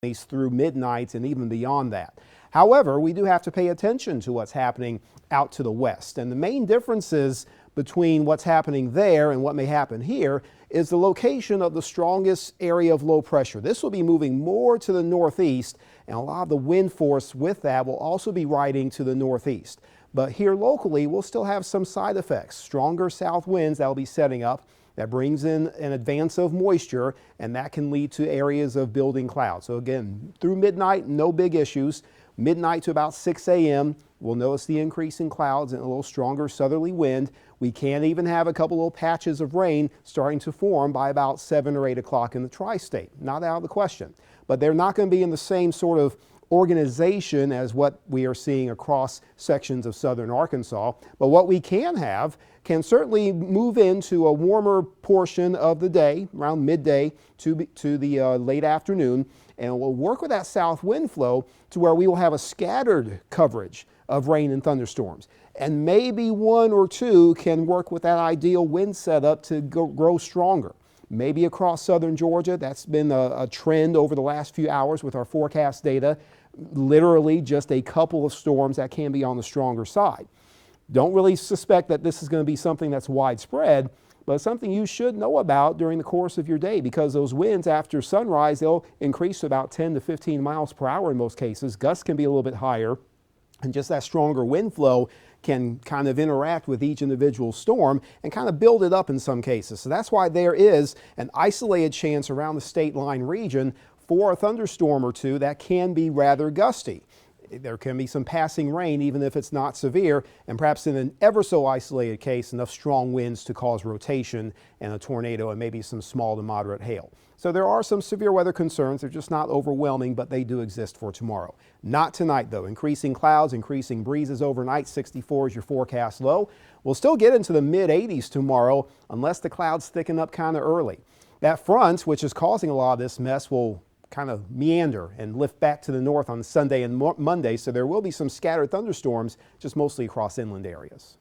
through midnight and even beyond that. However, we do have to pay attention to what's happening out to the west. And the main differences between what's happening there and what may happen here is the location of the strongest area of low pressure. This will be moving more to the northeast, and a lot of the wind force with that will also be riding to the northeast. But here locally, we'll still have some side effects. Stronger south winds that will be setting up. That brings in an advance of moisture, and that can lead to areas of building clouds. So again, through midnight, no big issues. Midnight to about 6 a.m., we'll notice the increase in clouds and a little stronger southerly wind. We can even have a couple little patches of rain starting to form by about 7 or 8 o'clock in the tri-state. Not out of the question. But they're not going to be in the same sort of organization as what we are seeing across sections of southern Arkansas. But what we can have can certainly move into a warmer portion of the day, around midday to the late afternoon, and we'll work with that south wind flow to where we will have a scattered coverage of rain and thunderstorms. And maybe one or two can work with that ideal wind setup to grow stronger. Maybe across southern Georgia. That's been a trend over the last few hours with our forecast data. Literally just a couple of storms that can be on the stronger side. Don't really suspect that this is going to be something that's widespread, but it's something you should know about during the course of your day, because those winds after sunrise, they'll increase to about 10 to 15 miles per hour in most cases. Gusts can be a little bit higher, and just that stronger wind flow can kind of interact with each individual storm and kind of build it up in some cases. So that's why there is an isolated chance around the state line region for a thunderstorm or two that can be rather gusty. There can be some passing rain even if it's not severe, and perhaps in an ever so isolated case, enough strong winds to cause rotation and a tornado and maybe some small to moderate hail. So there are some severe weather concerns. They're just not overwhelming, but they do exist for tomorrow. Not tonight though. Increasing clouds, increasing breezes overnight. 64 is your forecast low. We'll still get into the mid 80s tomorrow unless the clouds thicken up kind of early. That front, which is causing a lot of this mess, will kind of meander and lift back to the north on Sunday and Monday, so there will be some scattered thunderstorms, just mostly across inland areas.